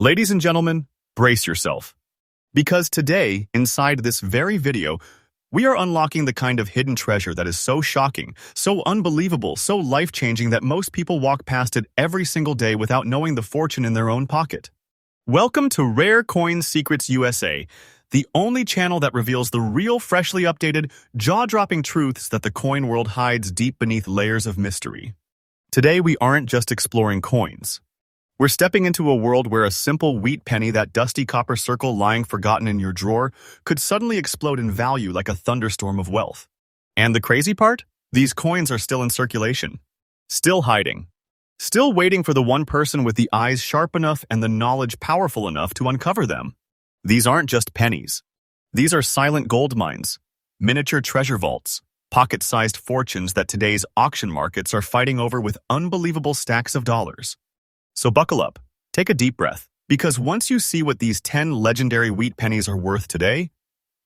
Ladies and gentlemen, brace yourself. Because today, inside this very video, we are unlocking the kind of hidden treasure that is so shocking, so unbelievable, so life-changing that most people walk past it every single day without knowing the fortune in their own pocket. Welcome to Rare Coin Secrets USA, the only channel that reveals the real, freshly updated, jaw-dropping truths that the coin world hides deep beneath layers of mystery. Today, we aren't just exploring coins. We're stepping into a world where a simple wheat penny, that dusty copper circle lying forgotten in your drawer, could suddenly explode in value like a thunderstorm of wealth. And the crazy part? These coins are still in circulation. Still hiding. Still waiting for the one person with the eyes sharp enough and the knowledge powerful enough to uncover them. These aren't just pennies. These are silent gold mines, miniature treasure vaults, pocket-sized fortunes that today's auction markets are fighting over with unbelievable stacks of dollars. So buckle up, take a deep breath, because once you see what these 10 legendary wheat pennies are worth today,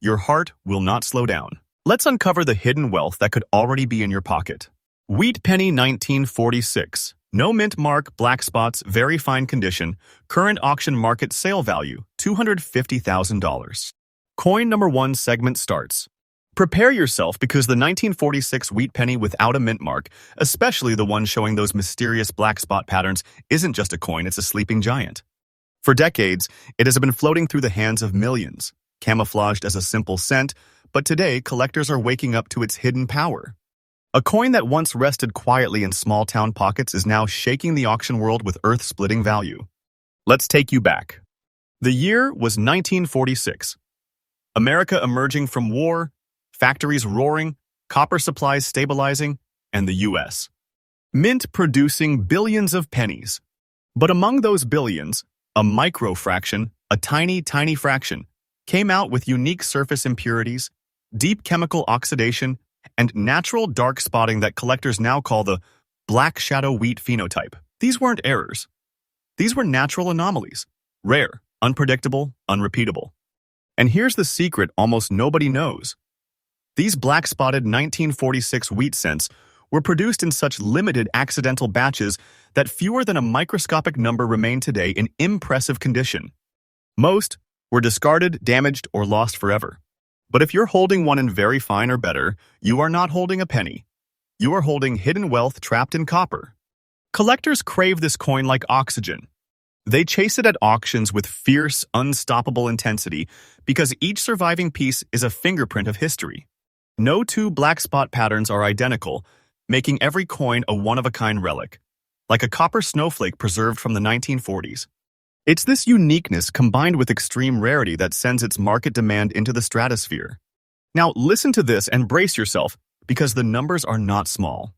your heart will not slow down. Let's uncover the hidden wealth that could already be in your pocket. Wheat penny 1946. No mint mark, black spots, very fine condition. Current auction market sale value, $250,000. Coin number 1 segment starts. Prepare yourself because the 1946 wheat penny without a mint mark, especially the one showing those mysterious black spot patterns, isn't just a coin, it's a sleeping giant. For decades, it has been floating through the hands of millions, camouflaged as a simple cent, but today collectors are waking up to its hidden power. A coin that once rested quietly in small-town pockets is now shaking the auction world with earth-splitting value. Let's take you back. The year was 1946. America emerging from war, factories roaring, copper supplies stabilizing, and the U.S. Mint producing billions of pennies. But among those billions, a micro-fraction, a tiny, tiny fraction, came out with unique surface impurities, deep chemical oxidation, and natural dark spotting that collectors now call the black shadow wheat phenotype. These weren't errors. These were natural anomalies, rare, unpredictable, unrepeatable. And here's the secret almost nobody knows. These black-spotted 1946 wheat cents were produced in such limited accidental batches that fewer than a microscopic number remain today in impressive condition. Most were discarded, damaged, or lost forever. But if you're holding one in very fine or better, you are not holding a penny. You are holding hidden wealth trapped in copper. Collectors crave this coin like oxygen. They chase it at auctions with fierce, unstoppable intensity because each surviving piece is a fingerprint of history. No two black spot patterns are identical, making every coin a one-of-a-kind relic, like a copper snowflake preserved from the 1940s. It's this uniqueness combined with extreme rarity that sends its market demand into the stratosphere. Now listen to this and brace yourself, because the numbers are not small.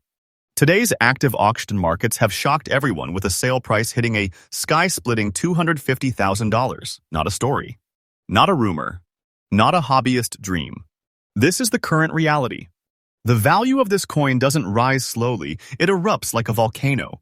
Today's active auction markets have shocked everyone with a sale price hitting a sky-splitting $250,000. Not a story. Not a rumor. Not a hobbyist dream. This is the current reality. The value of this coin doesn't rise slowly, it erupts like a volcano.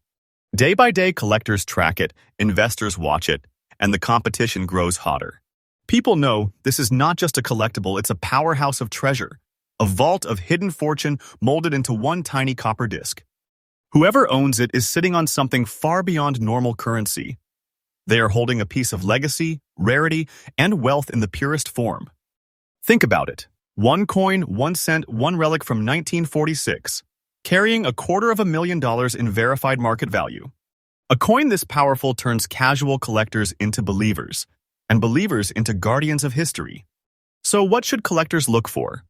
Day by day, collectors track it, investors watch it, and the competition grows hotter. People know this is not just a collectible, it's a powerhouse of treasure, a vault of hidden fortune molded into one tiny copper disc. Whoever owns it is sitting on something far beyond normal currency. They are holding a piece of legacy, rarity, and wealth in the purest form. Think about it. One coin, 1 cent, one relic from 1946, carrying $250,000 in verified market value. A coin this powerful turns casual collectors into believers, and believers into guardians of history. So what should collectors look for?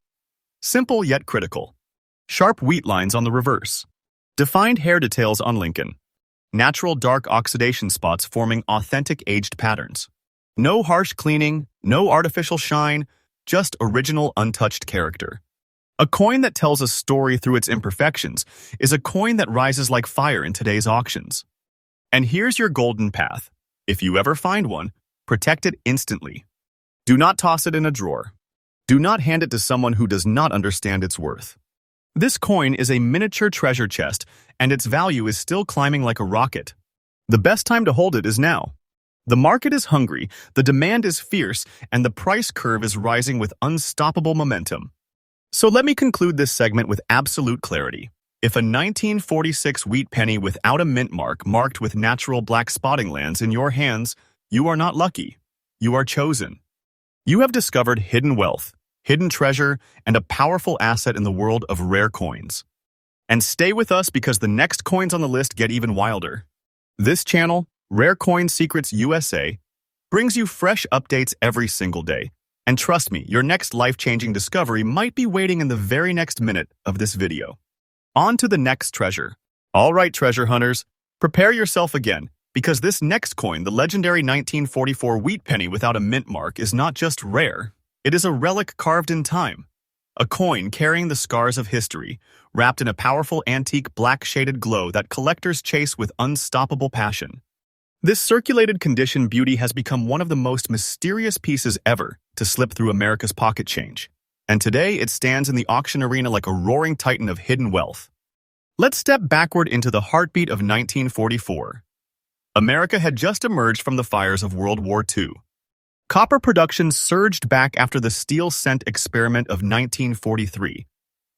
Simple yet critical. Sharp wheat lines on the reverse. Defined hair details on Lincoln. Natural dark oxidation spots forming authentic aged patterns. No harsh cleaning, no artificial shine, just original, untouched character. A coin that tells a story through its imperfections is a coin that rises like fire in today's auctions. And here's your golden path. If you ever find one, protect it instantly. Do not toss it in a drawer. Do not hand it to someone who does not understand its worth. This coin is a miniature treasure chest, and its value is still climbing like a rocket. The best time to hold it is now. The market is hungry, the demand is fierce, and the price curve is rising with unstoppable momentum. So let me conclude this segment with absolute clarity. If a 1946 wheat penny without a mint mark marked with natural black spotting lands in your hands, You are not lucky. You are chosen. You have discovered hidden wealth, hidden treasure, and a powerful asset in the world of rare coins. And stay with us because the next coins on the list get even wilder. This channel, Rare Coin Secrets USA, brings you fresh updates every single day. And trust me, your next life-changing discovery might be waiting in the very next minute of this video. On to the next treasure. All right, treasure hunters, prepare yourself again, because this next coin, the legendary 1944 wheat penny without a mint mark, is not just rare. It is a relic carved in time. A coin carrying the scars of history, wrapped in a powerful antique black-shaded glow that collectors chase with unstoppable passion. This circulated condition beauty has become one of the most mysterious pieces ever to slip through America's pocket change. And today it stands in the auction arena like a roaring titan of hidden wealth. Let's step backward into the heartbeat of 1944. America had just emerged from the fires of World War II. Copper production surged back after the steel cent experiment of 1943.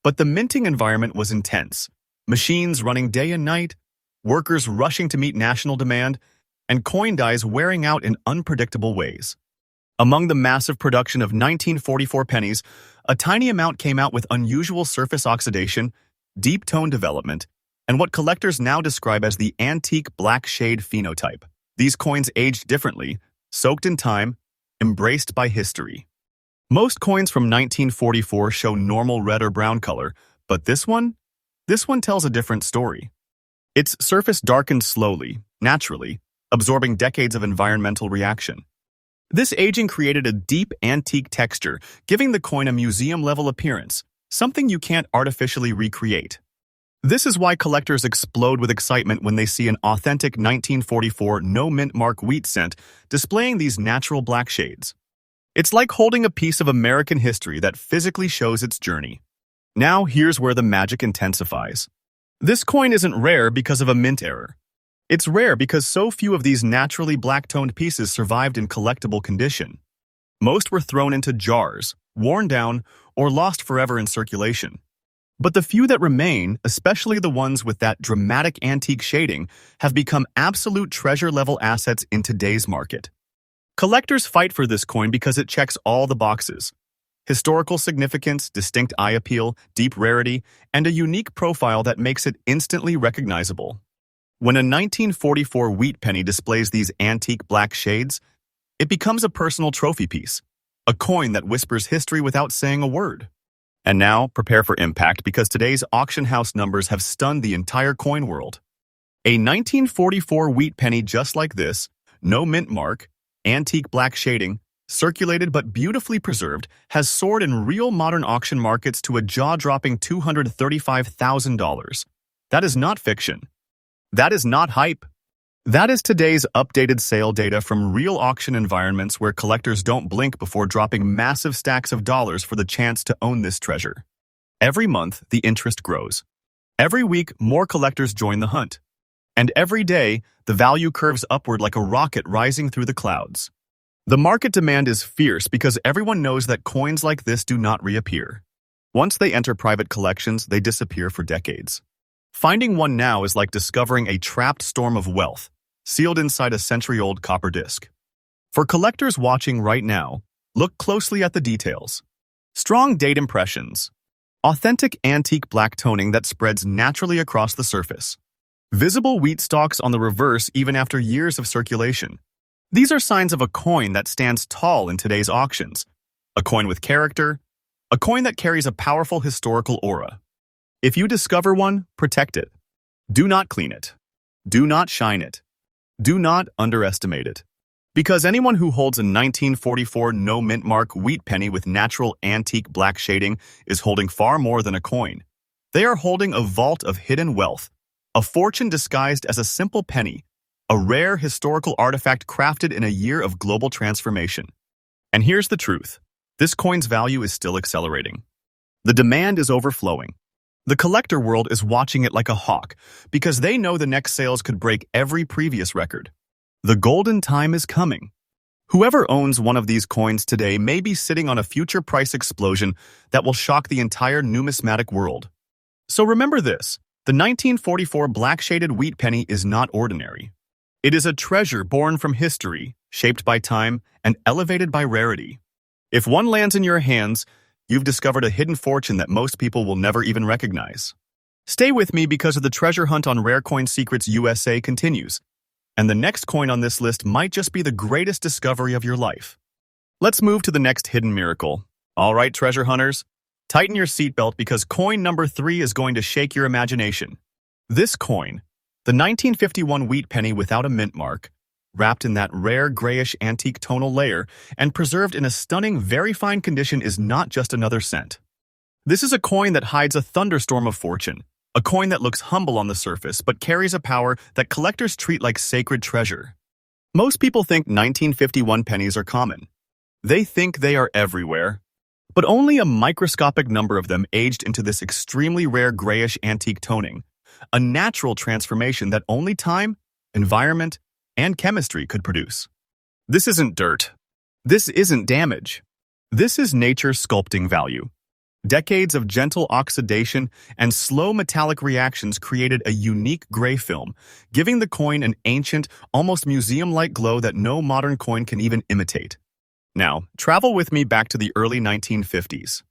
But the minting environment was intense. Machines running day and night, workers rushing to meet national demand, and coin dies wearing out in unpredictable ways. Among the massive production of 1944 pennies, a tiny amount came out with unusual surface oxidation, deep tone development, and what collectors now describe as the antique black shade phenotype. These coins aged differently, soaked in time, embraced by history. Most coins from 1944 show normal red or brown color, but this one tells a different story. Its surface darkened slowly, naturally, absorbing decades of environmental reaction. This aging created a deep antique texture, giving the coin a museum-level appearance, something you can't artificially recreate. This is why collectors explode with excitement when they see an authentic 1944 no-mint mark wheat cent displaying these natural black shades. It's like holding a piece of American history that physically shows its journey. Now here's where the magic intensifies. This coin isn't rare because of a mint error. It's rare because so few of these naturally black-toned pieces survived in collectible condition. Most were thrown into jars, worn down, or lost forever in circulation. But the few that remain, especially the ones with that dramatic antique shading, have become absolute treasure-level assets in today's market. Collectors fight for this coin because it checks all the boxes: historical significance, distinct eye appeal, deep rarity, and a unique profile that makes it instantly recognizable. When a 1944 wheat penny displays these antique black shades, it becomes a personal trophy piece, a coin that whispers history without saying a word. And now, prepare for impact because today's auction house numbers have stunned the entire coin world. A 1944 wheat penny just like this, no mint mark, antique black shading, circulated but beautifully preserved, has soared in real modern auction markets to a jaw-dropping $235,000. That is not fiction. That is not hype. That is today's updated sale data from real auction environments where collectors don't blink before dropping massive stacks of dollars for the chance to own this treasure. Every month, the interest grows. Every week, more collectors join the hunt. And every day, the value curves upward like a rocket rising through the clouds. The market demand is fierce because everyone knows that coins like this do not reappear. Once they enter private collections, they disappear for decades. Finding one now is like discovering a trapped storm of wealth, sealed inside a century-old copper disc. For collectors watching right now, look closely at the details. Strong date impressions. Authentic antique black toning that spreads naturally across the surface. Visible wheat stalks on the reverse even after years of circulation. These are signs of a coin that stands tall in today's auctions. A coin with character. A coin that carries a powerful historical aura. If you discover one, protect it. Do not clean it. Do not shine it. Do not underestimate it. Because anyone who holds a 1944 no mint mark wheat penny with natural antique black shading is holding far more than a coin. They are holding a vault of hidden wealth, a fortune disguised as a simple penny, a rare historical artifact crafted in a year of global transformation. And here's the truth. This coin's value is still accelerating. The demand is overflowing. The collector world is watching it like a hawk because they know the next sales could break every previous record. The golden time is coming. Whoever owns one of these coins today may be sitting on a future price explosion that will shock the entire numismatic world. So remember this, the 1944 black-shaded wheat penny is not ordinary. It is a treasure born from history, shaped by time, and elevated by rarity. If one lands in your hands, you've discovered a hidden fortune that most people will never even recognize. Stay with me because the treasure hunt on Rare Coin Secrets USA continues, and the next coin on this list might just be the greatest discovery of your life. Let's move to the next hidden miracle. All right, treasure hunters, tighten your seatbelt because coin number 3 is going to shake your imagination. This coin, the 1951 wheat penny without a mint mark, wrapped in that rare grayish antique tonal layer and preserved in a stunning, very fine condition, is not just another cent. This is a coin that hides a thunderstorm of fortune, a coin that looks humble on the surface but carries a power that collectors treat like sacred treasure. Most people think 1951 pennies are common. They think they are everywhere, but only a microscopic number of them aged into this extremely rare grayish antique toning, a natural transformation that only time, environment, and chemistry could produce. This isn't dirt. This isn't damage. This is nature sculpting value. Decades of gentle oxidation and slow metallic reactions created a unique gray film, giving the coin an ancient, almost museum-like glow that no modern coin can even imitate. Now, travel with me back to the early 1950s.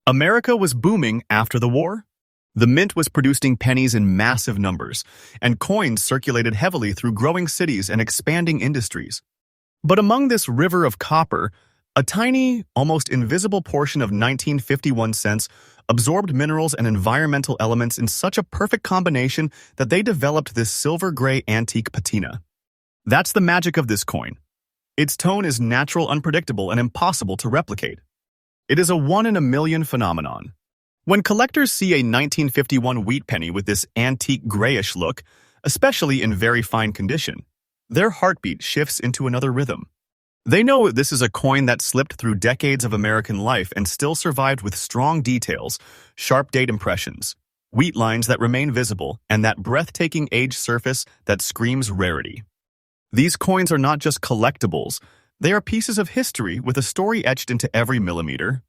America was booming after the war. The mint was producing pennies in massive numbers, and coins circulated heavily through growing cities and expanding industries. But among this river of copper, a tiny, almost invisible portion of 1951 cents absorbed minerals and environmental elements in such a perfect combination that they developed this silver-gray antique patina. That's the magic of this coin. Its tone is natural, unpredictable, and impossible to replicate. It is a one-in-a-million phenomenon. When collectors see a 1951 wheat penny with this antique grayish look, especially in very fine condition, their heartbeat shifts into another rhythm. They know this is a coin that slipped through decades of American life and still survived with strong details, sharp date impressions, wheat lines that remain visible, and that breathtaking aged surface that screams rarity. These coins are not just collectibles, they are pieces of history with a story etched into every millimeter.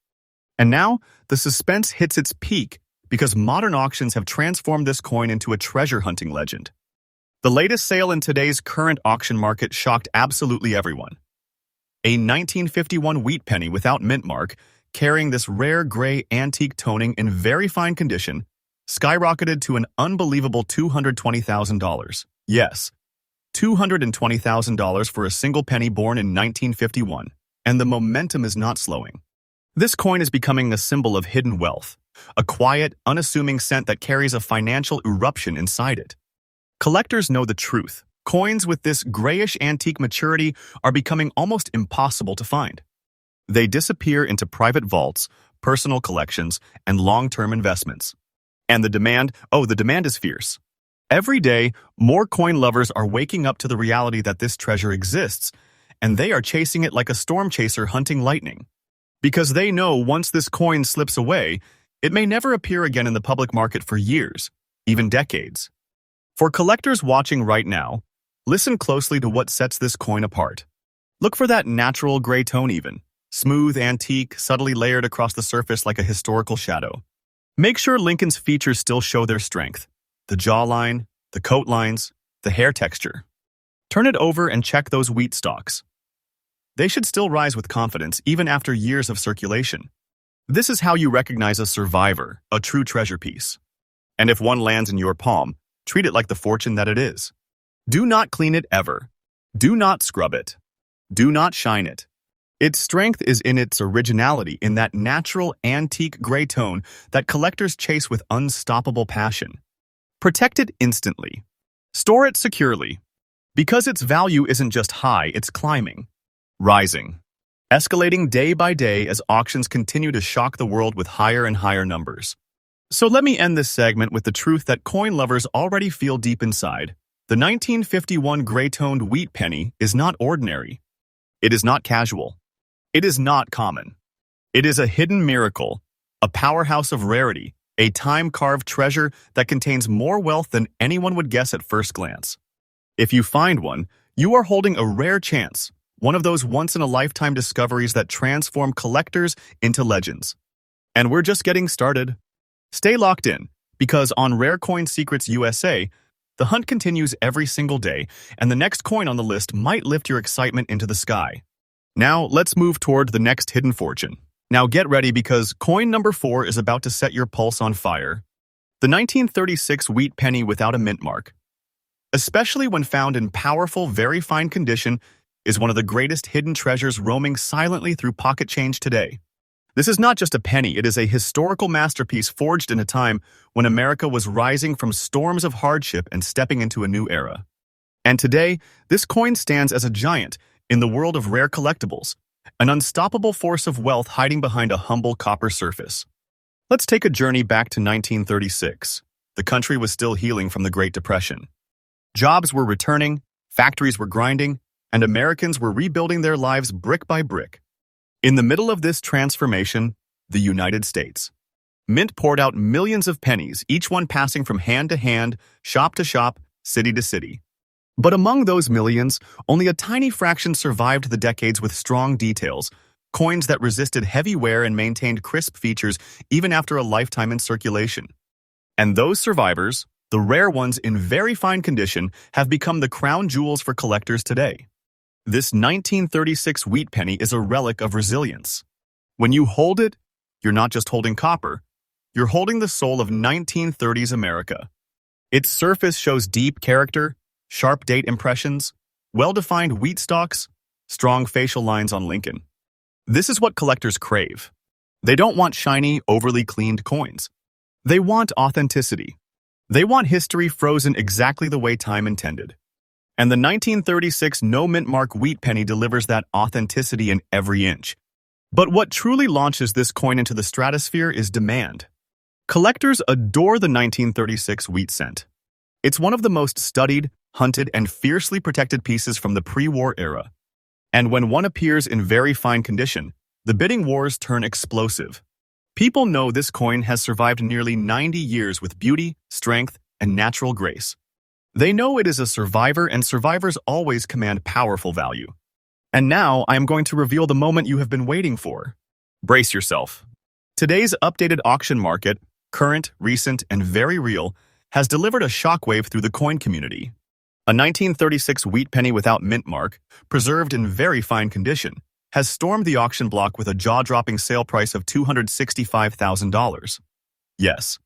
And now, the suspense hits its peak because modern auctions have transformed this coin into a treasure hunting legend. The latest sale in today's current auction market shocked absolutely everyone. A 1951 wheat penny without mint mark, carrying this rare gray antique toning in very fine condition, skyrocketed to an unbelievable $220,000. Yes, $220,000 for a single penny born in 1951, and the momentum is not slowing. This coin is becoming a symbol of hidden wealth, a quiet, unassuming cent that carries a financial eruption inside it. Collectors know the truth. Coins with this grayish antique maturity are becoming almost impossible to find. They disappear into private vaults, personal collections, and long-term investments. And the demand is fierce. Every day, more coin lovers are waking up to the reality that this treasure exists, and they are chasing it like a storm chaser hunting lightning. Because they know once this coin slips away, it may never appear again in the public market for years, even decades. For collectors watching right now, listen closely to what sets this coin apart. Look for that natural gray tone even, smooth, antique, subtly layered across the surface like a historical shadow. Make sure Lincoln's features still show their strength. The jawline, the coat lines, the hair texture. Turn it over and check those wheat stalks. They should still rise with confidence even after years of circulation. This is how you recognize a survivor, a true treasure piece. And if one lands in your palm, treat it like the fortune that it is. Do not clean it ever. Do not scrub it. Do not shine it. Its strength is in its originality, in that natural, antique gray tone that collectors chase with unstoppable passion. Protect it instantly. Store it securely. Because its value isn't just high, it's climbing. Rising. Escalating day by day as auctions continue to shock the world with higher and higher numbers. So let me end this segment with the truth that coin lovers already feel deep inside. The 1951 gray-toned wheat penny is not ordinary. It is not casual. It is not common. It is a hidden miracle, a powerhouse of rarity, a time-carved treasure that contains more wealth than anyone would guess at first glance. If you find one, you are holding a rare chance, one of those once-in-a-lifetime discoveries that transform collectors into legends. And we're just getting started. Stay locked in, because on Rare Coin Secrets USA, The hunt continues every single day, and the next coin on the list might lift your excitement into the sky. Now, let's move toward the next hidden fortune. Now get ready because coin number 4 is about to set your pulse on fire. The 1936 wheat penny without a mint mark, especially when found in powerful, very fine condition, is one of the greatest hidden treasures roaming silently through pocket change today. This is not just a penny, it is a historical masterpiece forged in a time when America was rising from storms of hardship and stepping into a new era. And today, this coin stands as a giant in the world of rare collectibles, an unstoppable force of wealth hiding behind a humble copper surface. Let's take a journey back to 1936. The country was still healing from the Great Depression. Jobs were returning, factories were grinding, and Americans were rebuilding their lives brick by brick. In the middle of this transformation, the United States. Mint poured out millions of pennies, each one passing from hand to hand, shop to shop, city to city. But among those millions, only a tiny fraction survived the decades with strong details, coins that resisted heavy wear and maintained crisp features even after a lifetime in circulation. And those survivors, the rare ones in very fine condition, have become the crown jewels for collectors today. This 1936 wheat penny is a relic of resilience. When you hold it, you're not just holding copper, you're holding the soul of 1930s America. Its surface shows deep character, sharp date impressions, well-defined wheat stalks, strong facial lines on Lincoln. This is what collectors crave. They don't want shiny, overly cleaned coins. They want authenticity. They want history frozen exactly the way time intended. And the 1936 no mint mark wheat penny delivers that authenticity in every inch. But what truly launches this coin into the stratosphere is demand. Collectors adore the 1936 wheat cent. It's one of the most studied, hunted, and fiercely protected pieces from the pre-war era. And when one appears in very fine condition, the bidding wars turn explosive. People know this coin has survived nearly 90 years with beauty, strength, and natural grace. They know it is a survivor, and survivors always command powerful value. And now I am going to reveal the moment you have been waiting for. Brace yourself. Today's updated auction market, current, recent, and very real, has delivered a shockwave through the coin community. A 1936 wheat penny without mint mark, preserved in very fine condition, has stormed the auction block with a jaw-dropping sale price of $265,000. Yes,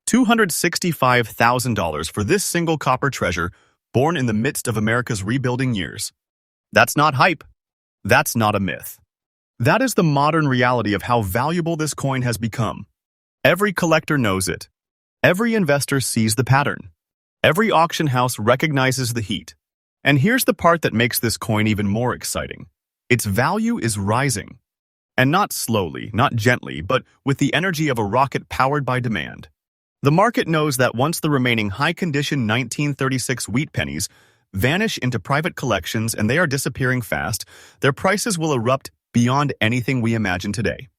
$265,000 for this single copper treasure born in the midst of America's rebuilding years. That's not hype. That's not a myth. That is the modern reality of how valuable this coin has become. Every collector knows it. Every investor sees the pattern. Every auction house recognizes the heat. And here's the part that makes this coin even more exciting. Its value is rising. And not slowly, not gently, but with the energy of a rocket powered by demand. The market knows that once the remaining high-condition 1936 wheat pennies vanish into private collections and they are disappearing fast, their prices will erupt beyond anything we imagine today.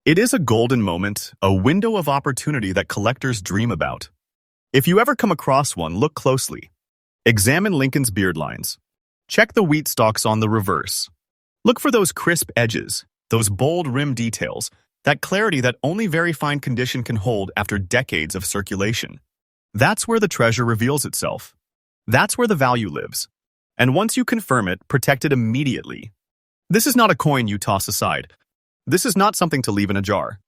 It is a golden moment, a window of opportunity that collectors dream about. If you ever come across one, look closely. Examine Lincoln's beard lines. Check the wheat stalks on the reverse. Look for those crisp edges, those bold rim details, that clarity that only very fine condition can hold after decades of circulation. That's where the treasure reveals itself. That's where the value lives. And once you confirm it, protect it immediately. This is not a coin you toss aside. This is not something to leave in a jar.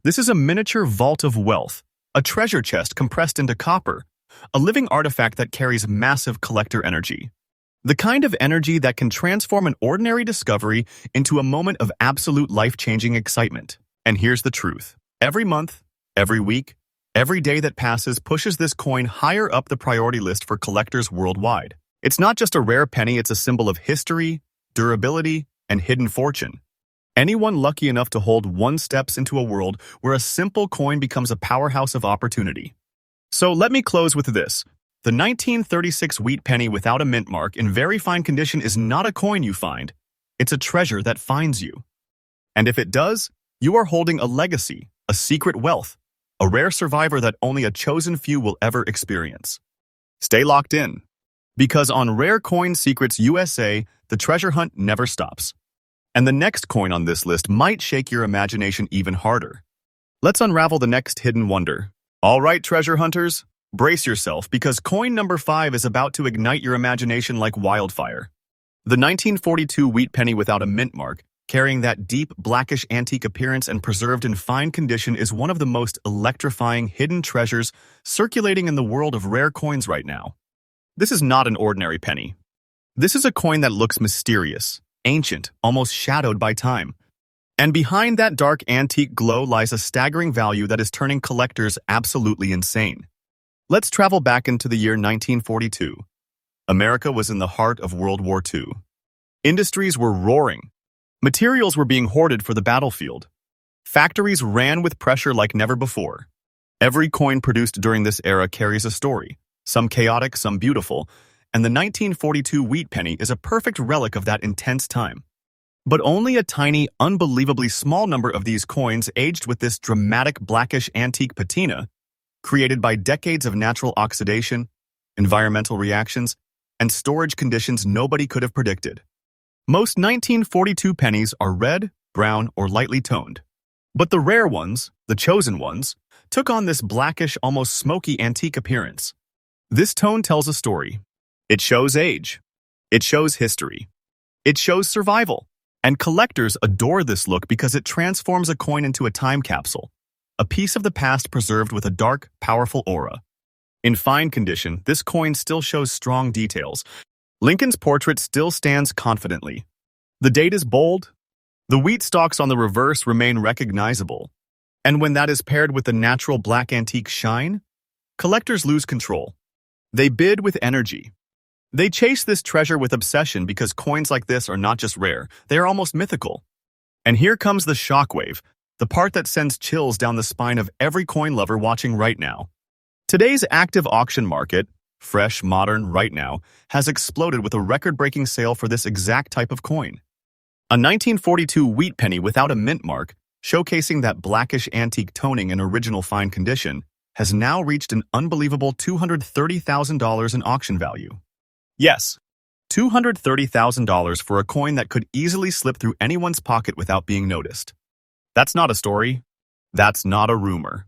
This is a miniature vault of wealth, a treasure chest compressed into copper, a living artifact that carries massive collector energy. The kind of energy that can transform an ordinary discovery into a moment of absolute life-changing excitement. And here's the truth. Every month, every week, every day that passes pushes this coin higher up the priority list for collectors worldwide. It's not just a rare penny, it's a symbol of history, durability, and hidden fortune. Anyone lucky enough to hold one steps into a world where a simple coin becomes a powerhouse of opportunity. So let me close with this. The 1936 wheat penny without a mint mark in very fine condition is not a coin you find. It's a treasure that finds you. And if it does, you are holding a legacy, a secret wealth, a rare survivor that only a chosen few will ever experience. Stay locked in, because on Rare Coin Secrets USA, the treasure hunt never stops. And the next coin on this list might shake your imagination even harder. Let's unravel the next hidden wonder. All right, treasure hunters, Brace yourself because coin number 5 is about to ignite your imagination like wildfire. The 1942 wheat penny without a mint mark, carrying that deep, blackish antique appearance and preserved in fine condition, is one of the most electrifying hidden treasures circulating in the world of rare coins right now. This is not an ordinary penny. This is a coin that looks mysterious, ancient, almost shadowed by time. And behind that dark antique glow lies a staggering value that is turning collectors absolutely insane. Let's travel back into the year 1942. America was in the heart of World War II. Industries were roaring. Materials were being hoarded for the battlefield. Factories ran with pressure like never before. Every coin produced during this era carries a story, some chaotic, some beautiful, and the 1942 wheat penny is a perfect relic of that intense time. But only a tiny, unbelievably small number of these coins aged with this dramatic blackish antique patina, created by decades of natural oxidation, environmental reactions, and storage conditions nobody could have predicted. Most 1942 pennies are red, brown, or lightly toned. But the rare ones, the chosen ones, took on this blackish, almost smoky antique appearance. This tone tells a story. It shows age. It shows history. It shows survival. And collectors adore this look because it transforms a coin into a time capsule, a piece of the past preserved with a dark, powerful aura. In fine condition, this coin still shows strong details. Lincoln's portrait still stands confidently. The date is bold. The wheat stalks on the reverse remain recognizable. And when that is paired with the natural black antique shine, collectors lose control. They bid with energy. They chase this treasure with obsession because coins like this are not just rare, they are almost mythical. And here comes the shockwave, the part that sends chills down the spine of every coin lover watching right now. Today's active auction market, fresh, modern, right now, has exploded with a record-breaking sale for this exact type of coin. A 1942 wheat penny without a mint mark, showcasing that blackish antique toning in original fine condition, has now reached an unbelievable $230,000 in auction value. Yes, $230,000 for a coin that could easily slip through anyone's pocket without being noticed. That's not a story. That's not a rumor.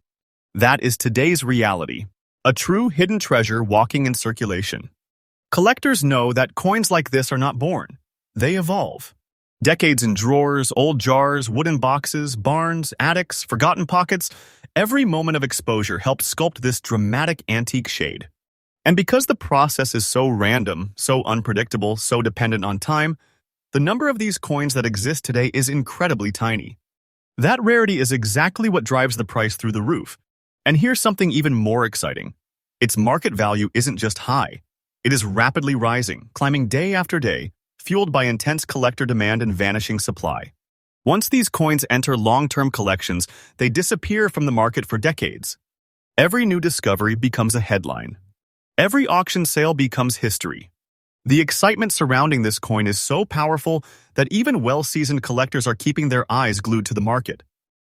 That is today's reality, a true hidden treasure walking in circulation. Collectors know that coins like this are not born. They evolve. Decades in drawers, old jars, wooden boxes, barns, attics, forgotten pockets, every moment of exposure helps sculpt this dramatic antique shade. And because the process is so random, so unpredictable, so dependent on time, the number of these coins that exist today is incredibly tiny. That rarity is exactly what drives the price through the roof. And here's something even more exciting. Its market value isn't just high. It is rapidly rising, climbing day after day, fueled by intense collector demand and vanishing supply. Once these coins enter long-term collections, they disappear from the market for decades. Every new discovery becomes a headline. Every auction sale becomes history. The excitement surrounding this coin is so powerful that even well-seasoned collectors are keeping their eyes glued to the market.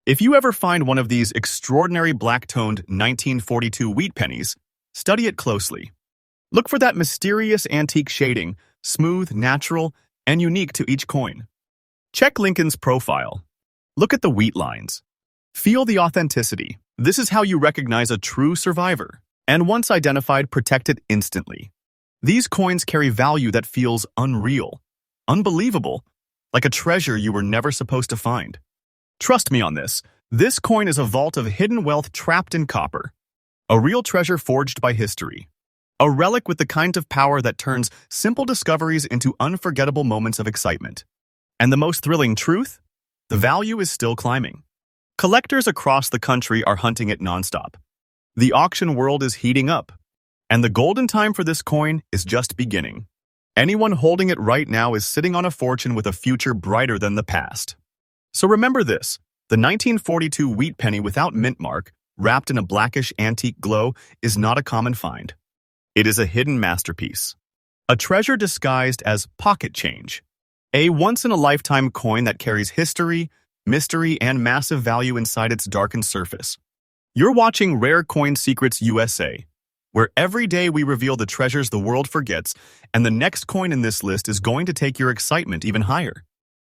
If you ever find one of these extraordinary black-toned 1942 wheat pennies, study it closely. Look for that mysterious antique shading, smooth, natural, and unique to each coin. Check Lincoln's profile. Look at the wheat lines. Feel the authenticity. This is how you recognize a true survivor. And once identified, protect it instantly. These coins carry value that feels unreal, unbelievable, like a treasure you were never supposed to find. Trust me on this. This coin is a vault of hidden wealth trapped in copper. A real treasure forged by history. A relic with the kind of power that turns simple discoveries into unforgettable moments of excitement. And the most thrilling truth? The value is still climbing. Collectors across the country are hunting it nonstop. The auction world is heating up, and the golden time for this coin is just beginning. Anyone holding it right now is sitting on a fortune with a future brighter than the past. So remember this, the 1942 wheat penny without mint mark, wrapped in a blackish antique glow, is not a common find. It is a hidden masterpiece. A treasure disguised as pocket change. A once-in-a-lifetime coin that carries history, mystery, and massive value inside its darkened surface. You're watching Rare Coin Secrets USA, where every day we reveal the treasures the world forgets, and the next coin in this list is going to take your excitement even higher.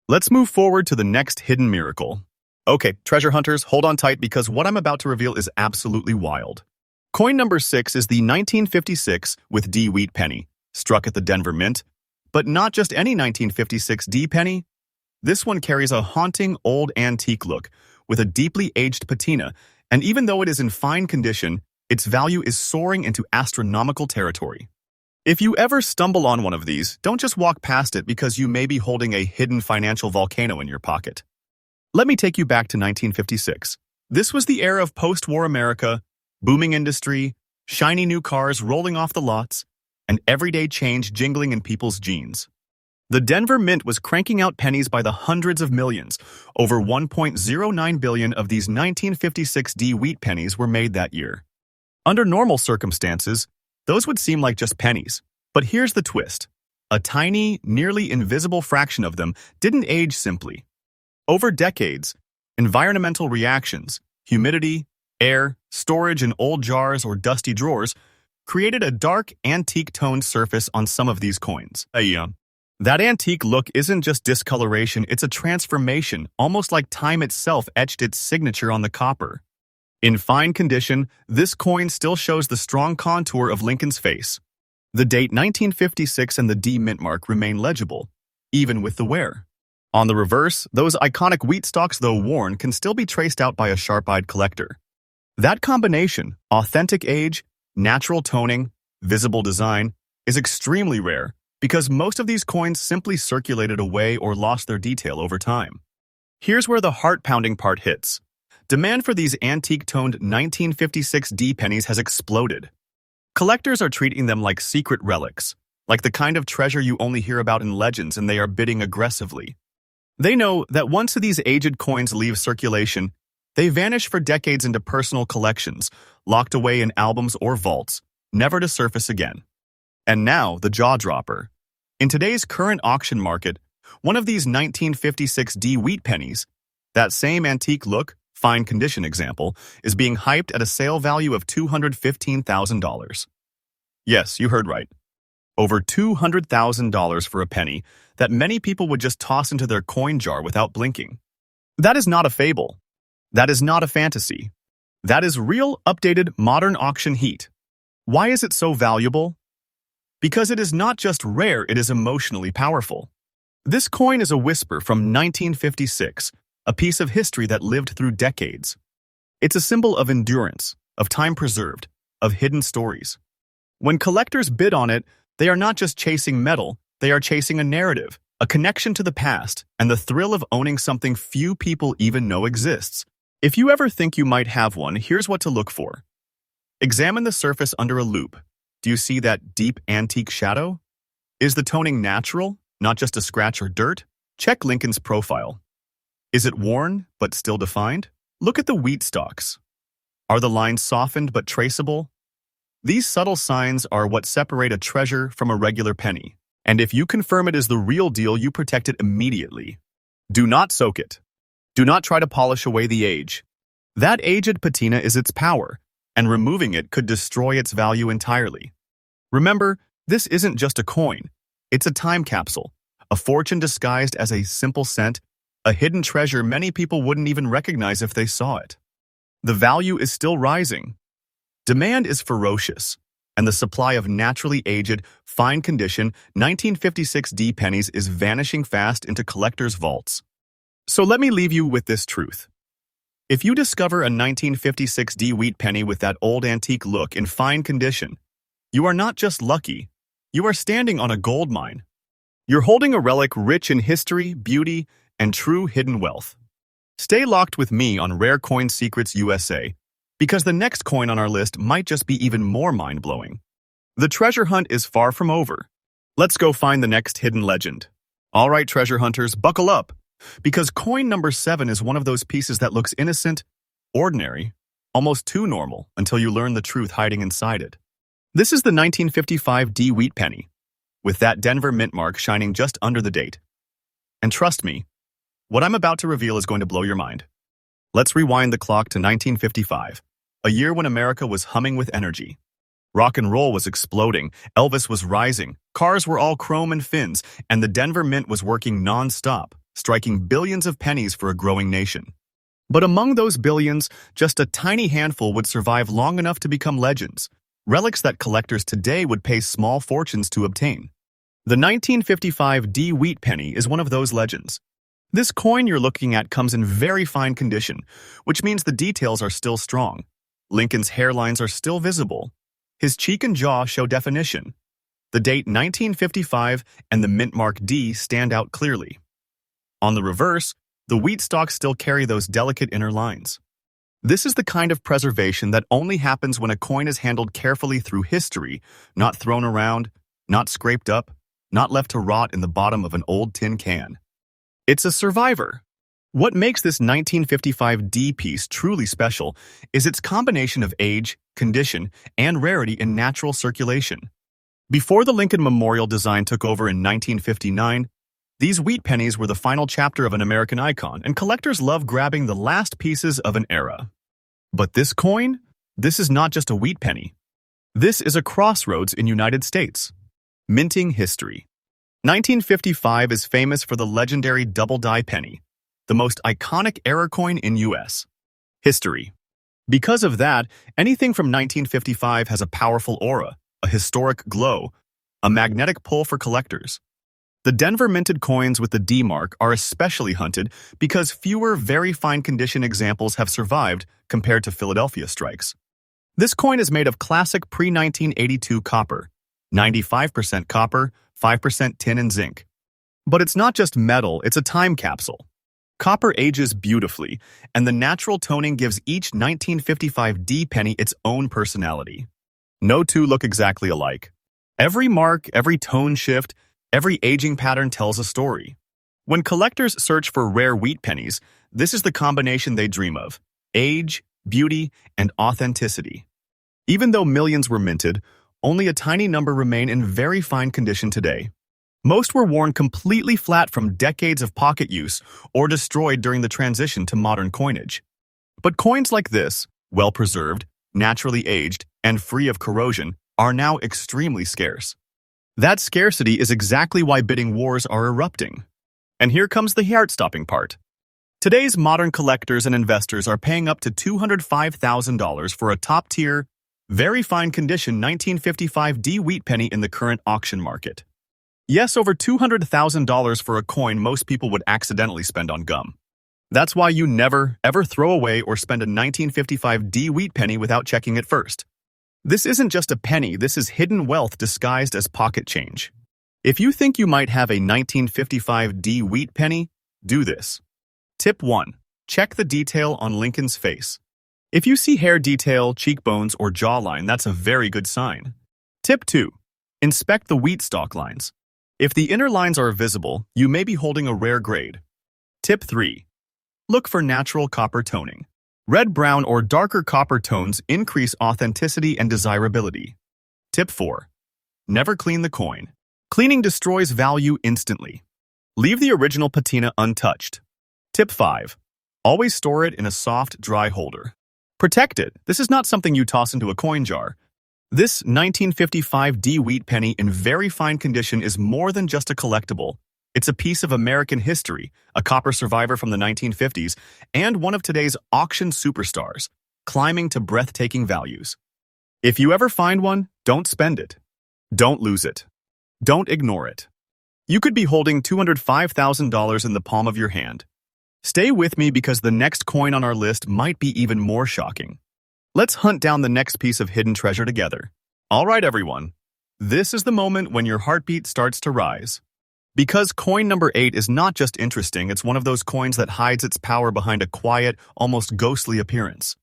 Let's move forward to the next hidden miracle. Okay, treasure hunters, hold on tight because what I'm about to reveal is absolutely wild. Coin number 6 is the 1956 with D wheat penny, struck at the Denver Mint. But not just any 1956 D penny. This one carries a haunting old antique look with a deeply aged patina, and even though it is in fine condition, its value is soaring into astronomical territory. If you ever stumble on one of these, don't just walk past it because you may be holding a hidden financial volcano in your pocket. Let me take you back to 1956. This was the era of post-war America, booming industry, shiny new cars rolling off the lots, and everyday change jingling in people's jeans. The Denver Mint was cranking out pennies by the hundreds of millions. Over 1.09 billion of these 1956 D wheat pennies were made that year. Under normal circumstances, those would seem like just pennies. But here's the twist. A tiny, nearly invisible fraction of them didn't age simply. Over decades, environmental reactions, humidity, air, storage in old jars or dusty drawers, created a dark, antique-toned surface on some of these coins. That antique look isn't just discoloration, it's a transformation, almost like time itself etched its signature on the copper. In fine condition, this coin still shows the strong contour of Lincoln's face. The date 1956 and the D mint mark remain legible, even with the wear. On the reverse, those iconic wheat stalks, though worn, can still be traced out by a sharp-eyed collector. That combination, authentic age, natural toning, visible design, is extremely rare because most of these coins simply circulated away or lost their detail over time. Here's where the heart-pounding part hits. Demand for these antique-toned 1956 D pennies has exploded. Collectors are treating them like secret relics, like the kind of treasure you only hear about in legends, and they are bidding aggressively. They know that once these aged coins leave circulation, they vanish for decades into personal collections, locked away in albums or vaults, never to surface again. And now, the jaw-dropper. In today's current auction market, one of these 1956 D wheat pennies, that same antique look, fine condition example, is being hyped at a sale value of $215,000. Yes, you heard right. Over $200,000 for a penny that many people would just toss into their coin jar without blinking. That is not a fable. That is not a fantasy. That is real, updated, modern auction heat. Why is it so valuable? Because it is not just rare, it is emotionally powerful. This coin is a whisper from 1956, a piece of history that lived through decades. It's a symbol of endurance, of time preserved, of hidden stories. When collectors bid on it, they are not just chasing metal, they are chasing a narrative, a connection to the past, and the thrill of owning something few people even know exists. If you ever think you might have one, here's what to look for. Examine the surface under a loupe. Do you see that deep antique shadow? Is the toning natural, not just a scratch or dirt? Check Lincoln's profile. Is it worn, but still defined? Look at the wheat stalks. Are the lines softened but traceable? These subtle signs are what separate a treasure from a regular penny. And if you confirm it is the real deal, you protect it immediately. Do not soak it. Do not try to polish away the age. That aged patina is its power, and removing it could destroy its value entirely. Remember, this isn't just a coin. It's a time capsule, a fortune disguised as a simple cent, a hidden treasure many people wouldn't even recognize if they saw it. The value is still rising. Demand is ferocious, and the supply of naturally aged, fine condition 1956 D pennies is vanishing fast into collectors' vaults. So let me leave you with this truth. If you discover a 1956 D wheat penny with that old antique look in fine condition, you are not just lucky, you are standing on a gold mine. You're holding a relic rich in history, beauty, and true hidden wealth. Stay locked with me on Rare Coin Secrets USA, because the next coin on our list might just be even more mind-blowing. The treasure hunt is far from over. Let's go find the next hidden legend. All right, treasure hunters, buckle up, because coin number 7 is one of those pieces that looks innocent, ordinary, almost too normal until you learn the truth hiding inside it. This is the 1955 D wheat penny, with that Denver mint mark shining just under the date. And trust me, what I'm about to reveal is going to blow your mind. Let's rewind the clock to 1955, a year when America was humming with energy. Rock and roll was exploding, Elvis was rising, cars were all chrome and fins, and the Denver Mint was working non-stop, striking billions of pennies for a growing nation. But among those billions, just a tiny handful would survive long enough to become legends, relics that collectors today would pay small fortunes to obtain. The 1955 D wheat penny is one of those legends. This coin you're looking at comes in very fine condition, which means the details are still strong. Lincoln's hairlines are still visible. His cheek and jaw show definition. The date 1955 and the mint mark D stand out clearly. On the reverse, the wheat stalks still carry those delicate inner lines. This is the kind of preservation that only happens when a coin is handled carefully through history, not thrown around, not scraped up, not left to rot in the bottom of an old tin can. It's a survivor. What makes this 1955 D piece truly special is its combination of age, condition, and rarity in natural circulation. Before the Lincoln Memorial design took over in 1959, these wheat pennies were the final chapter of an American icon, and collectors love grabbing the last pieces of an era. But this coin? This is not just a wheat penny. This is a crossroads in United States. Minting history. 1955 is famous for the legendary double-die penny, the most iconic era coin in U.S. history. Because of that, anything from 1955 has a powerful aura, a historic glow, a magnetic pull for collectors. The Denver minted coins with the D mark are especially hunted because fewer very fine condition examples have survived compared to Philadelphia strikes. This coin is made of classic pre-1982 copper, 95% copper, 5% tin and zinc. But it's not just metal, it's a time capsule. Copper ages beautifully, and the natural toning gives each 1955 D penny its own personality. No two look exactly alike. Every mark, every tone shift, every aging pattern tells a story. When collectors search for rare wheat pennies, this is the combination they dream of: age, beauty, and authenticity. Even though millions were minted, only a tiny number remain in very fine condition today. Most were worn completely flat from decades of pocket use or destroyed during the transition to modern coinage. But coins like this, well-preserved, naturally aged, and free of corrosion, are now extremely scarce. That scarcity is exactly why bidding wars are erupting. And here comes the heart-stopping part. Today's modern collectors and investors are paying up to $205,000 for a top-tier, very fine condition 1955 D wheat penny in the current auction market. Yes, over $200,000 for a coin most people would accidentally spend on gum. That's why you never, ever throw away or spend a 1955 D wheat penny without checking it first. This isn't just a penny, this is hidden wealth disguised as pocket change. If you think you might have a 1955 D wheat penny, do this. Tip 1. Check the detail on Lincoln's face. If you see hair detail, cheekbones, or jawline, that's a very good sign. Tip 2. Inspect the wheat stalk lines. If the inner lines are visible, you may be holding a rare grade. Tip 3. Look for natural copper toning. Red, brown, or darker copper tones increase authenticity and desirability. Tip 4. Never clean the coin. Cleaning destroys value instantly. Leave the original patina untouched. Tip 5. Always store it in a soft, dry holder. Protect it. This is not something you toss into a coin jar. This 1955 D wheat penny in very fine condition is more than just a collectible. It's a piece of American history, a copper survivor from the 1950s, and one of today's auction superstars, climbing to breathtaking values. If you ever find one, don't spend it. Don't lose it. Don't ignore it. You could be holding $205,000 in the palm of your hand. Stay with me because the next coin on our list might be even more shocking. Let's hunt down the next piece of hidden treasure together. All right, everyone. This is the moment when your heartbeat starts to rise. Because coin number 8 is not just interesting, it's one of those coins that hides its power behind a quiet, almost ghostly appearance.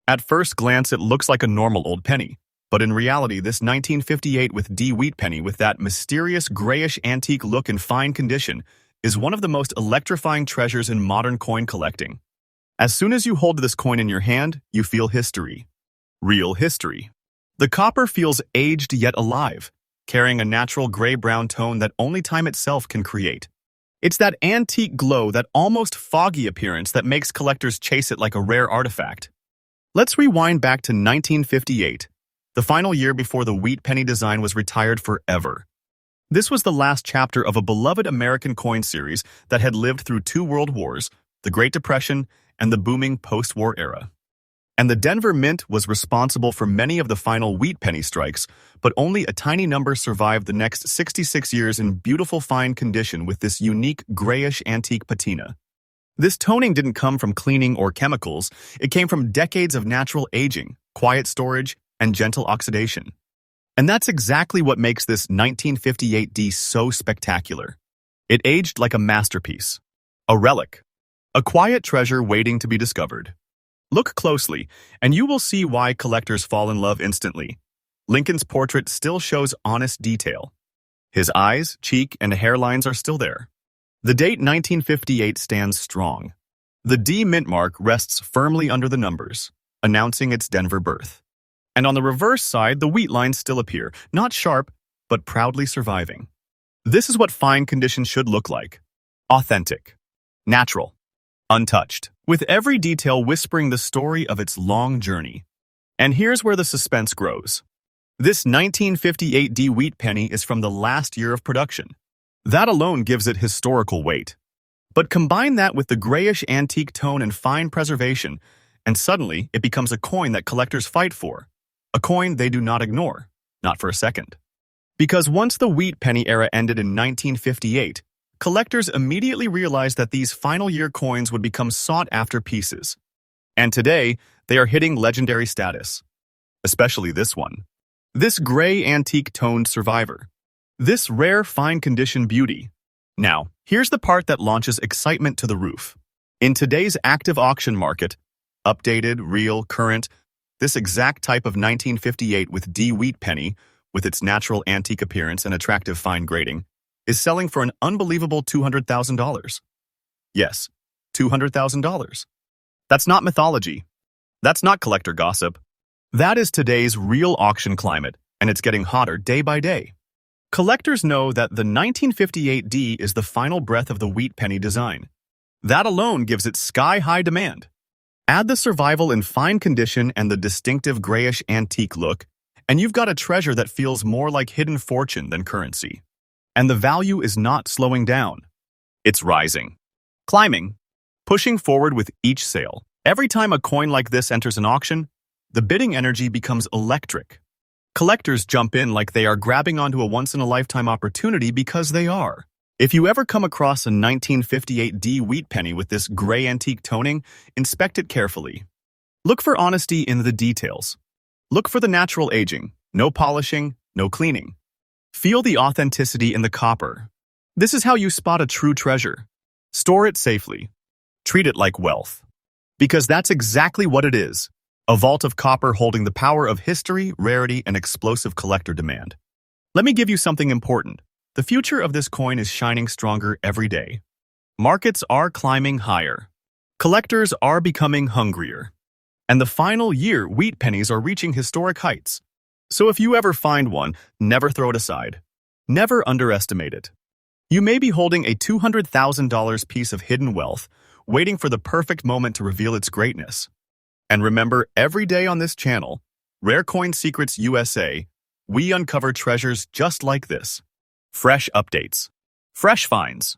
At first glance, it looks like a normal old penny. But in reality, this 1958 with D wheat penny with that mysterious grayish antique look in fine condition is one of the most electrifying treasures in modern coin collecting. As soon as you hold this coin in your hand, you feel history. Real history. The copper feels aged yet alive, carrying a natural gray-brown tone that only time itself can create. It's that antique glow, that almost foggy appearance that makes collectors chase it like a rare artifact. Let's rewind back to 1958, the final year before the wheat penny design was retired forever. This was the last chapter of a beloved American coin series that had lived through 2 world wars, the Great Depression, and the booming post-war era. And the Denver Mint was responsible for many of the final wheat penny strikes, but only a tiny number survived the next 66 years in beautiful fine condition with this unique grayish antique patina. This toning didn't come from cleaning or chemicals, it came from decades of natural aging, quiet storage, and gentle oxidation. And that's exactly what makes this 1958D so spectacular. It aged like a masterpiece, a relic, a quiet treasure waiting to be discovered. Look closely, and you will see why collectors fall in love instantly. Lincoln's portrait still shows honest detail. His eyes, cheek, and hairlines are still there. The date 1958 stands strong. The D mint mark rests firmly under the numbers, announcing its Denver birth. And on the reverse side, the wheat lines still appear, not sharp, but proudly surviving. This is what fine condition should look like. Authentic, natural, untouched, with every detail whispering the story of its long journey. And here's where the suspense grows. This 1958D wheat penny is from the last year of production. That alone gives it historical weight. But combine that with the grayish antique tone and fine preservation, and suddenly it becomes a coin that collectors fight for. A coin they do not ignore, not for a second. Because once the wheat penny era ended in 1958, collectors immediately realized that these final year coins would become sought-after pieces. And today, they are hitting legendary status. Especially this one. This gray antique-toned survivor. This rare fine-condition beauty. Now, here's the part that launches excitement to the roof. In today's active auction market, updated, real, current, this exact type of 1958 with D wheat penny, with its natural antique appearance and attractive fine grading, is selling for an unbelievable $200,000. Yes, $200,000. That's not mythology. That's not collector gossip. That is today's real auction climate, and it's getting hotter day by day. Collectors know that the 1958D is the final breath of the wheat penny design. That alone gives it sky-high demand. Add the survival in fine condition and the distinctive grayish antique look, and you've got a treasure that feels more like hidden fortune than currency. And the value is not slowing down. It's rising, climbing, pushing forward with each sale. Every time a coin like this enters an auction, the bidding energy becomes electric. Collectors jump in like they are grabbing onto a once-in-a-lifetime opportunity because they are. If you ever come across a 1958D wheat penny with this gray antique toning, inspect it carefully. Look for honesty in the details. Look for the natural aging, no polishing, no cleaning. Feel the authenticity in the copper. This is how you spot a true treasure. Store it safely. Treat it like wealth. Because that's exactly what it is. A vault of copper holding the power of history, rarity, and explosive collector demand. Let me give you something important. The future of this coin is shining stronger every day. Markets are climbing higher. Collectors are becoming hungrier. And the final year wheat pennies are reaching historic heights. So if you ever find one, never throw it aside. Never underestimate it. You may be holding a $200,000 piece of hidden wealth, waiting for the perfect moment to reveal its greatness. And remember, every day on this channel, Rare Coin Secrets USA, we uncover treasures just like this. Fresh updates, fresh finds,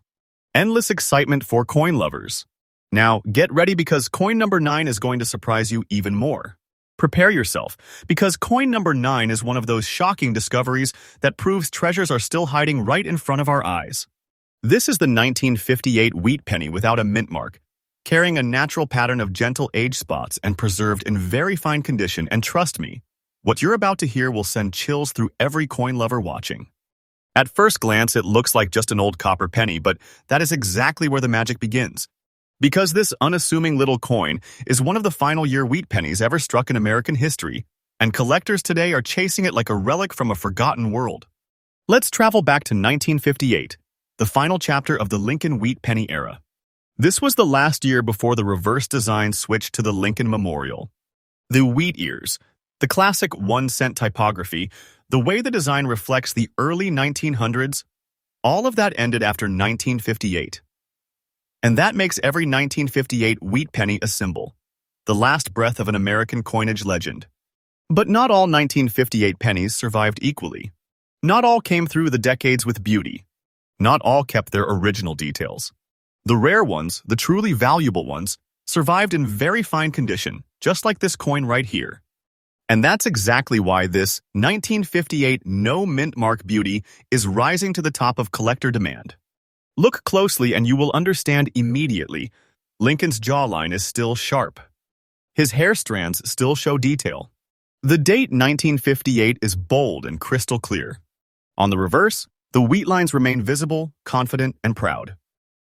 endless excitement for coin lovers. Now, get ready because coin number 9 is going to surprise you even more. Prepare yourself, because coin number 9 is one of those shocking discoveries that proves treasures are still hiding right in front of our eyes. This is the 1958 wheat penny without a mint mark, carrying a natural pattern of gentle age spots and preserved in very fine condition, and trust me, what you're about to hear will send chills through every coin lover watching. At first glance, it looks like just an old copper penny, but that is exactly where the magic begins. Because this unassuming little coin is one of the final year wheat pennies ever struck in American history, and collectors today are chasing it like a relic from a forgotten world. Let's travel back to 1958, the final chapter of the Lincoln wheat penny era. This was the last year before the reverse design switched to the Lincoln Memorial. The wheat ears, the classic 1-cent typography, the way the design reflects the early 1900s, all of that ended after 1958. And that makes every 1958 wheat penny a symbol, the last breath of an American coinage legend. But not all 1958 pennies survived equally. Not all came through the decades with beauty. Not all kept their original details. The rare ones, the truly valuable ones, survived in very fine condition, just like this coin right here. And that's exactly why this 1958 no mint mark beauty is rising to the top of collector demand. Look closely and you will understand immediately. Lincoln's jawline is still sharp. His hair strands still show detail. The date 1958 is bold and crystal clear. On the reverse, the wheat lines remain visible, confident, and proud.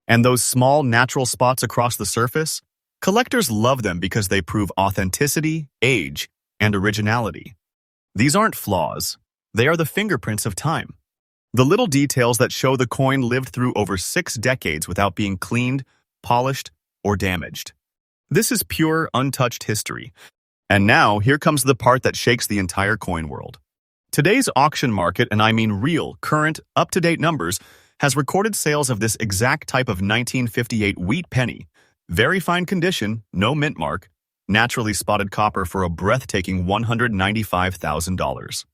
And those small, natural spots across the surface? Collectors love them because they prove authenticity, age, and originality. These aren't flaws. They are the fingerprints of time. The little details that show the coin lived through over 6 decades without being cleaned, polished, or damaged. This is pure, untouched history. And now, here comes the part that shakes the entire coin world. Today's auction market, and I mean real, current, up-to-date numbers, has recorded sales of this exact type of 1958 wheat penny. Very fine condition, no mint mark, naturally spotted copper for a breathtaking $195,000.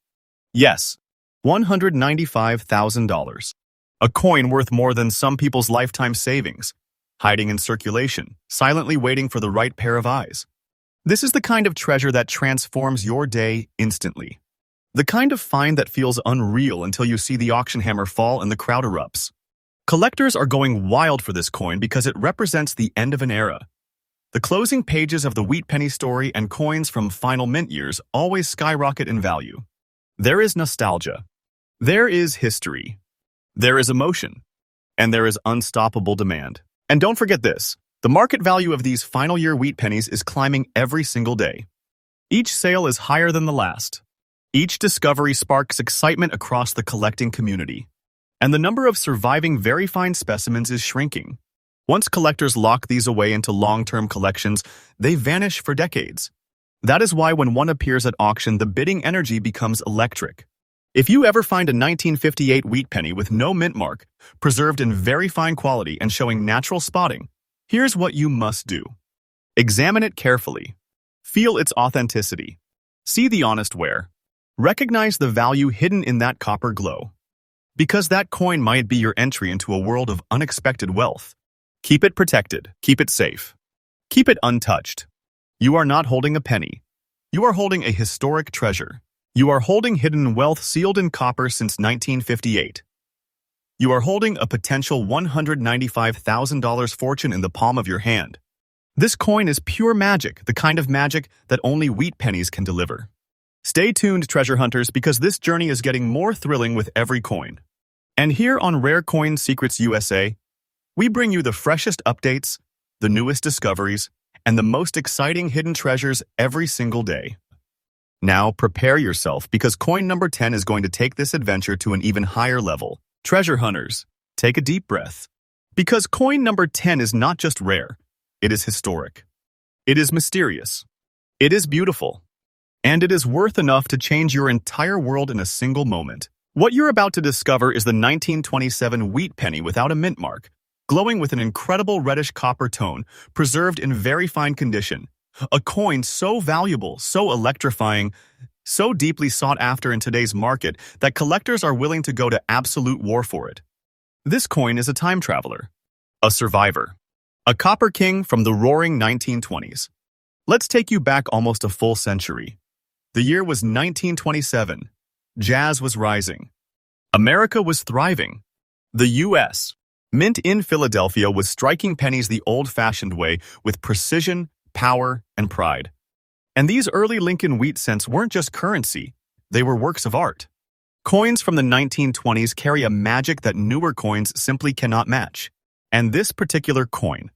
Yes, $195,000. A coin worth more than some people's lifetime savings, hiding in circulation, silently waiting for the right pair of eyes. This is the kind of treasure that transforms your day instantly. The kind of find that feels unreal until you see the auction hammer fall and the crowd erupts. Collectors are going wild for this coin because it represents the end of an era. The closing pages of the wheat penny story and coins from final mint years always skyrocket in value. There is nostalgia. There is history. There is emotion. And there is unstoppable demand. And don't forget this, the market value of these final year wheat pennies is climbing every single day. Each sale is higher than the last. Each discovery sparks excitement across the collecting community. And the number of surviving very fine specimens is shrinking. Once collectors lock these away into long-term collections, they vanish for decades. That is why when one appears at auction, the bidding energy becomes electric. If you ever find a 1958 wheat penny with no mint mark, preserved in very fine quality and showing natural spotting, here's what you must do. Examine it carefully. Feel its authenticity. See the honest wear. Recognize the value hidden in that copper glow. Because that coin might be your entry into a world of unexpected wealth. Keep it protected. Keep it safe. Keep it untouched. You are not holding a penny. You are holding a historic treasure. You are holding hidden wealth sealed in copper since 1958. You are holding a potential $195,000 fortune in the palm of your hand. This coin is pure magic, the kind of magic that only wheat pennies can deliver. Stay tuned, treasure hunters, because this journey is getting more thrilling with every coin. And here on Rare Coin Secrets USA, we bring you the freshest updates, the newest discoveries, and the most exciting hidden treasures every single day. Now prepare yourself because coin number 10 is going to take this adventure to an even higher level. Treasure hunters, take a deep breath. Because coin number 10 is not just rare, it is historic. It is mysterious. It is beautiful. And it is worth enough to change your entire world in a single moment. What you're about to discover is the 1927 wheat penny without a mint mark, glowing with an incredible reddish copper tone, preserved in very fine condition. A coin so valuable, so electrifying, so deeply sought after in today's market that collectors are willing to go to absolute war for it. This coin is a time traveler, a survivor, a copper king from the roaring 1920s. Let's take you back almost a full century. The year was 1927. Jazz was rising. America was thriving. The U.S. Mint in Philadelphia was striking pennies the old-fashioned way with precision, power, and pride. And these early Lincoln wheat cents weren't just currency, they were works of art. Coins from the 1920s carry a magic that newer coins simply cannot match. And this particular coin,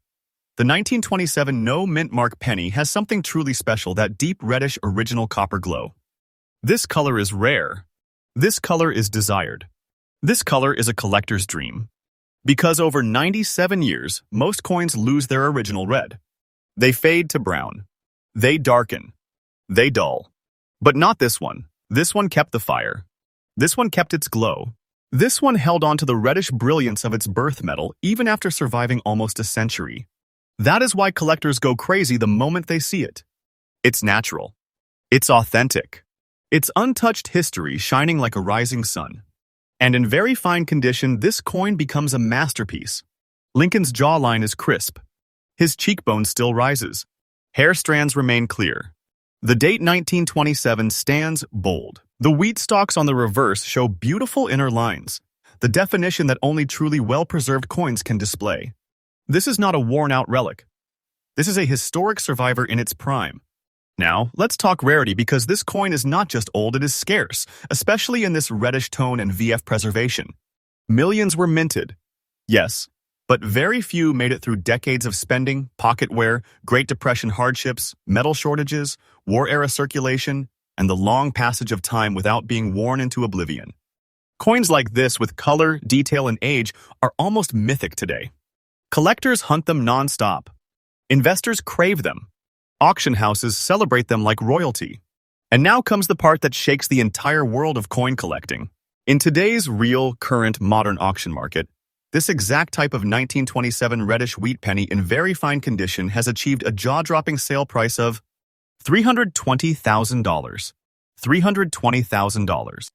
the 1927 no mint mark penny, has something truly special, that deep reddish original copper glow. This color is rare. This color is desired. This color is a collector's dream. Because over 97 years, most coins lose their original red. They fade to brown. They darken. They dull. But not this one. This one kept the fire. This one kept its glow. This one held on to the reddish brilliance of its birth metal even after surviving almost a century. That is why collectors go crazy the moment they see it. It's natural. It's authentic. It's untouched history shining like a rising sun. And in very fine condition, this coin becomes a masterpiece. Lincoln's jawline is crisp. His cheekbone still rises. Hair strands remain clear. The date 1927 stands bold. The wheat stalks on the reverse show beautiful inner lines, the definition that only truly well-preserved coins can display. This is not a worn-out relic. This is a historic survivor in its prime. Now, let's talk rarity because this coin is not just old, it is scarce, especially in this reddish tone and VF preservation. Millions were minted, yes, but very few made it through decades of spending, pocket wear, Great Depression hardships, metal shortages, war-era circulation, and the long passage of time without being worn into oblivion. Coins like this with color, detail, and age are almost mythic today. Collectors hunt them non-stop. Investors crave them. Auction houses celebrate them like royalty. And now comes the part that shakes the entire world of coin collecting. In today's real, current, modern auction market, this exact type of 1927 reddish wheat penny in very fine condition has achieved a jaw-dropping sale price of $320,000. $320,000.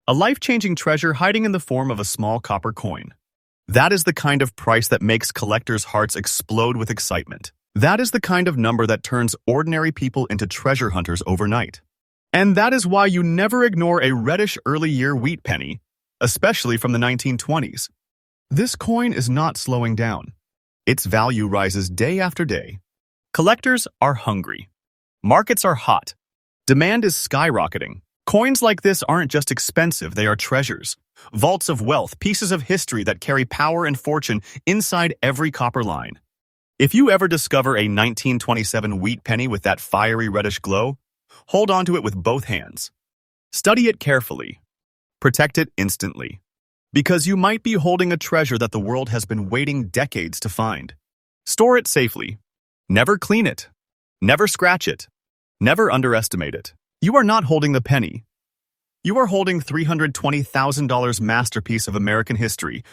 A life-changing treasure hiding in the form of a small copper coin. That is the kind of price that makes collectors' hearts explode with excitement. That is the kind of number that turns ordinary people into treasure hunters overnight. And that is why you never ignore a reddish early-year wheat penny, especially from the 1920s. This coin is not slowing down. Its value rises day after day. Collectors are hungry. Markets are hot. Demand is skyrocketing. Coins like this aren't just expensive, they are treasures. Vaults of wealth, pieces of history that carry power and fortune inside every copper line. If you ever discover a 1927 wheat penny with that fiery reddish glow, hold on to it with both hands. Study it carefully. Protect it instantly. Because you might be holding a treasure that the world has been waiting decades to find. Store it safely. Never clean it. Never scratch it. Never underestimate it. You are not holding the penny. You are holding $320,000 masterpiece of American history,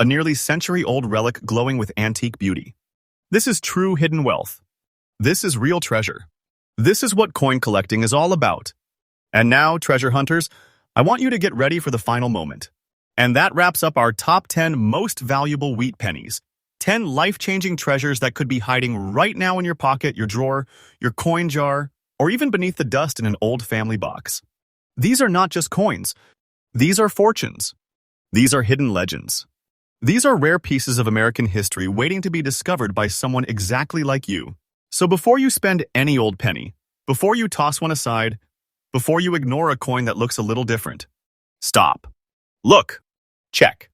a nearly century-old relic glowing with antique beauty. This is true hidden wealth. This is real treasure. This is what coin collecting is all about. And now, treasure hunters, I want you to get ready for the final moment. And that wraps up our top 10 most valuable wheat pennies. 10 life-changing treasures that could be hiding right now in your pocket, your drawer, your coin jar, or even beneath the dust in an old family box. These are not just coins. These are fortunes. These are hidden legends. These are rare pieces of American history waiting to be discovered by someone exactly like you. So before you spend any old penny, before you toss one aside, before you ignore a coin that looks a little different, stop. Look. Check.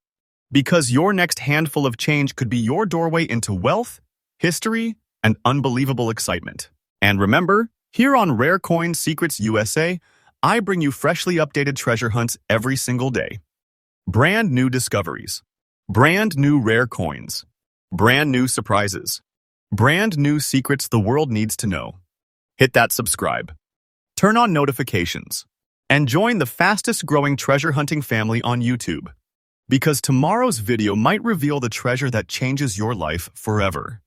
Because your next handful of change could be your doorway into wealth, history, and unbelievable excitement. And remember, here on Rare Coin Secrets USA, I bring you freshly updated treasure hunts every single day. Brand new discoveries. Brand new rare coins. Brand new surprises. Brand new secrets the world needs to know. Hit that subscribe. Turn on notifications. And join the fastest growing treasure hunting family on YouTube. Because tomorrow's video might reveal the treasure that changes your life forever.